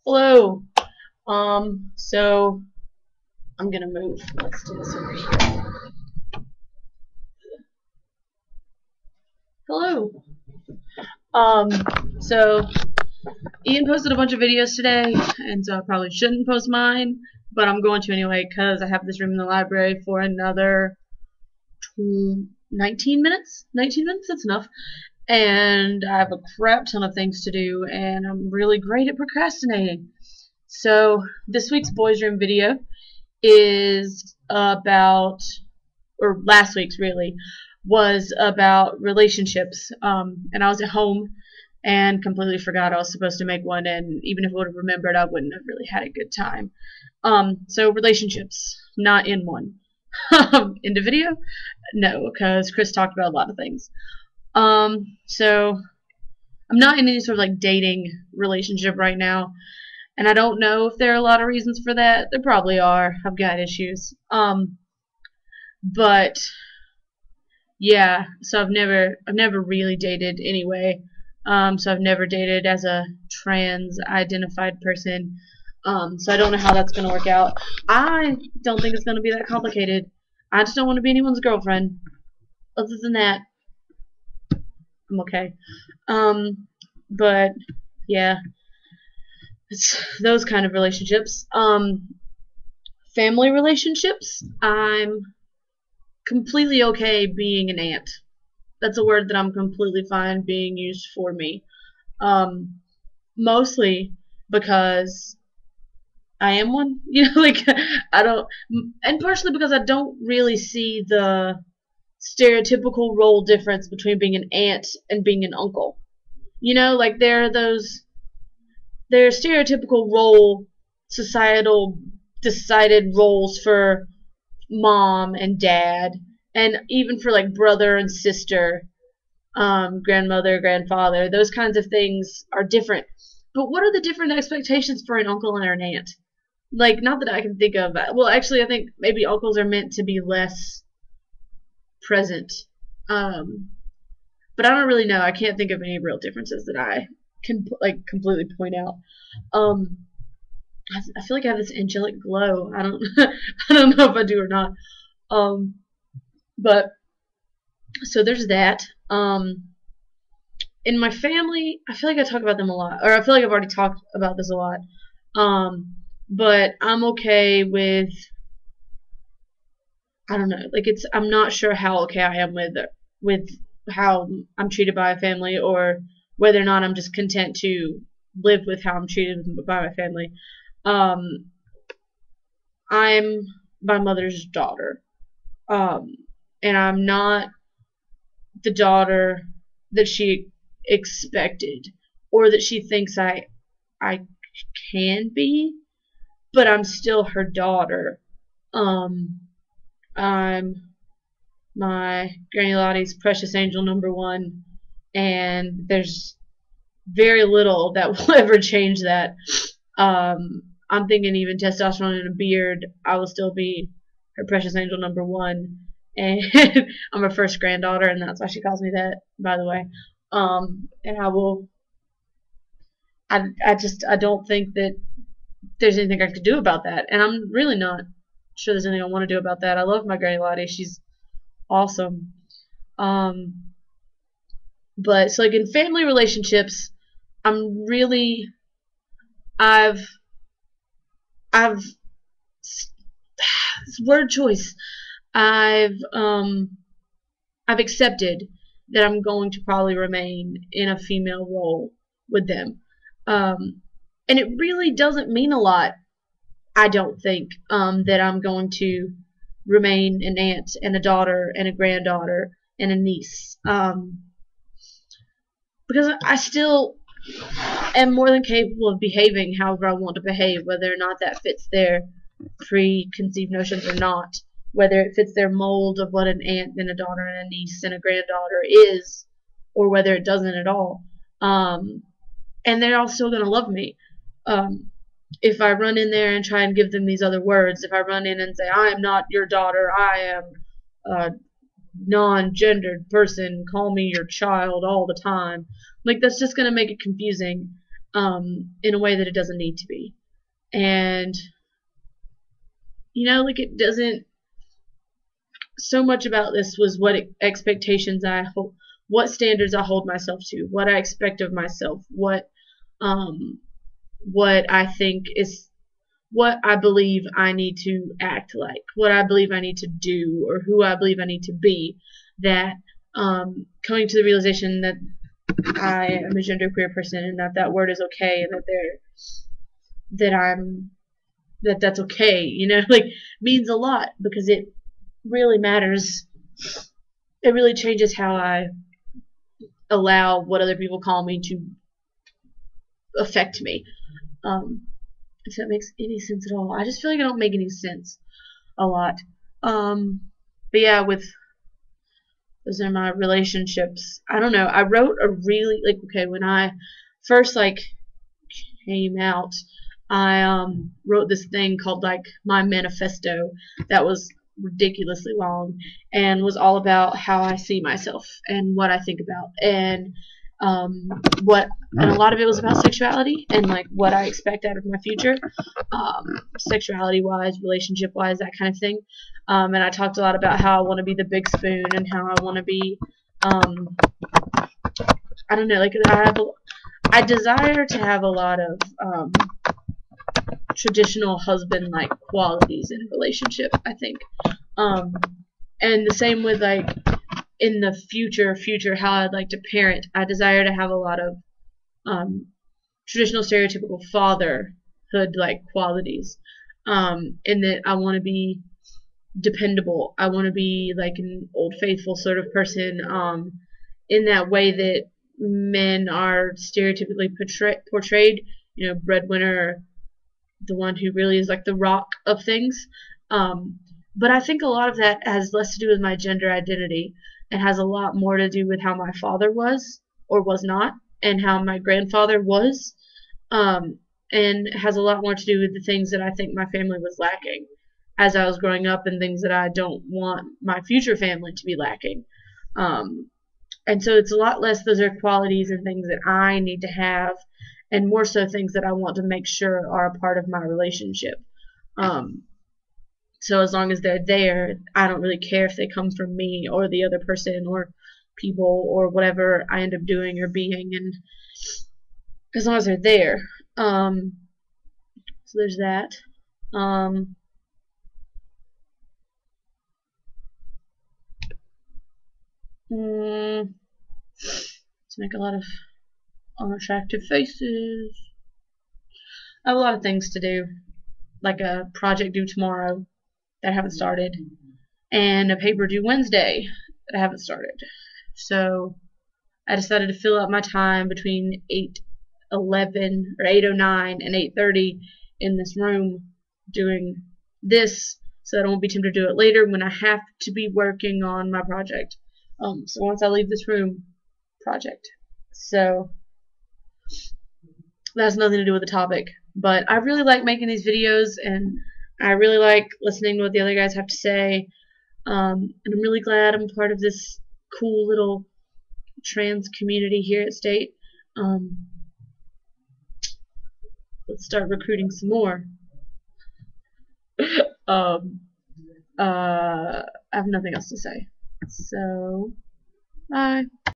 Hello. So I'm gonna move. Let's do this over here. Hello. Um, so Ian posted a bunch of videos today, and so I probably shouldn't post mine, but I'm going to anyway because I have this room in the library for another 19 minutes. 19 minutes, that's enough. And I have a crap ton of things to do, and I'm really great at procrastinating. So this week's boys' room video is about, or last week's really, was about relationships. And I was at home and completely forgot I was supposed to make one, and even if I would have remembered, I wouldn't have really had a good time. So relationships, not in one. In the video? No, because Chris talked about a lot of things. So I'm not in any sort of like dating relationship right now. And I don't know if there are a lot of reasons for that. There probably are. I've got issues. But yeah, so I've never really dated anyway. So I've never dated as a trans identified person. So I don't know how that's gonna work out. I don't think it's gonna be that complicated. I just don't want to be anyone's girlfriend. Other than that, I'm okay. But yeah, it's those kind of relationships. Family relationships, I'm completely okay being an aunt. That's a word that I'm completely fine being used for me. Mostly because I am one. Like I don't, and partially because I don't really see the stereotypical role difference between being an aunt and being an uncle. Like there are stereotypical role, societal decided roles for mom and dad, and even for like brother and sister, grandmother, grandfather. Those kinds of things are different. But what are the different expectations for an uncle and an aunt? Like, not that I can think of. Well, actually, I think maybe uncles are meant to be less present. But I don't really know. I can't think of any real differences that I can like completely point out. I feel like I have this angelic glow. I don't I don't know if I do or not. But so there's that. In my family, I feel like I talk about them a lot, or I feel like I've already talked about this a lot. But I'm okay with, I don't know, like I'm not sure how okay I am with how I'm treated by a family, or whether or not I'm just content to live with how I'm treated by my family. I'm my mother's daughter. And I'm not the daughter that she expected, or that she thinks I can be, but I'm still her daughter. I'm my Granny Lottie's precious angel #1, and there's very little that will ever change that. I'm thinking even testosterone in a beard, I will still be her precious angel #1, and I'm her first granddaughter, and that's why she calls me that, by the way. And I don't think that there's anything I could do about that, and I'm really not sure there's anything I want to do about that. I love my Granny Lottie; she's awesome. But so like in family relationships, I've word choice. I've accepted that I'm going to probably remain in a female role with them. And it really doesn't mean a lot, I don't think, that I'm going to remain an aunt and a daughter and a granddaughter and a niece. Because I still am more than capable of behaving however I want to behave, whether or not that fits their preconceived notions or not, whether it fits their mold of what an aunt and a daughter and a niece and a granddaughter is, or whether it doesn't at all. And they're all still going to love me. If I run in there and try and give them these other words, if I run in and say, I am not your daughter, I am a non-gendered person, call me your child all the time, like that's just going to make it confusing. in a way that it doesn't need to be. And like it doesn't. So much about this was what expectations I hold, what standards I hold myself to, what I expect of myself, um, what I think is, what I believe I need to act like, what I believe I need to do, or who I believe I need to be. That coming to the realization that I am a genderqueer person and that word is okay, and that's okay, like means a lot, because it really matters. It really changes how I allow what other people call me to affect me. If that makes any sense at all. I just feel like I don't make any sense a lot. But yeah, with those are my relationships. I don't know. I wrote a really, like, okay, when I first came out, I wrote this thing called my manifesto that was ridiculously long and was all about how I see myself and what I think about, and what and a lot of it was about sexuality and what I expect out of my future, sexuality wise, relationship wise, that kind of thing. And I talked a lot about how I want to be the big spoon and how I want to be, I don't know, I desire to have a lot of traditional husband-like qualities in a relationship, I think. And the same with in the future how I'd like to parent. I desire to have a lot of traditional stereotypical fatherhood qualities. In that I want to be dependable. I want to be an old faithful sort of person, in that way that men are stereotypically portrayed, breadwinner, the one who really is the rock of things. But I think a lot of that has less to do with my gender identity and has a lot more to do with how my father was or was not, and how my grandfather was, and has a lot more to do with the things that I think my family was lacking as I was growing up, and things that I don't want my future family to be lacking. And so it's a lot less those are qualities and things that I need to have, and more so things that I want to make sure are a part of my relationship. So as long as they're there, I don't really care if they come from me or the other person or people or whatever I end up doing or being, and as long as they're there. So there's that. To make a lot of unattractive faces. I have a lot of things to do, like a project due tomorrow that I haven't started, and a paper due Wednesday that I haven't started. So I decided to fill out my time between 8:11 or 8:09 and 8:30 in this room doing this, so that I won't be tempted to do it later when I have to be working on my project. So once I leave this room, project. So that has nothing to do with the topic, but I really like making these videos, and I really like listening to what the other guys have to say, and I'm really glad I'm part of this cool little trans community here at State. Let's start recruiting some more. I have nothing else to say, so bye.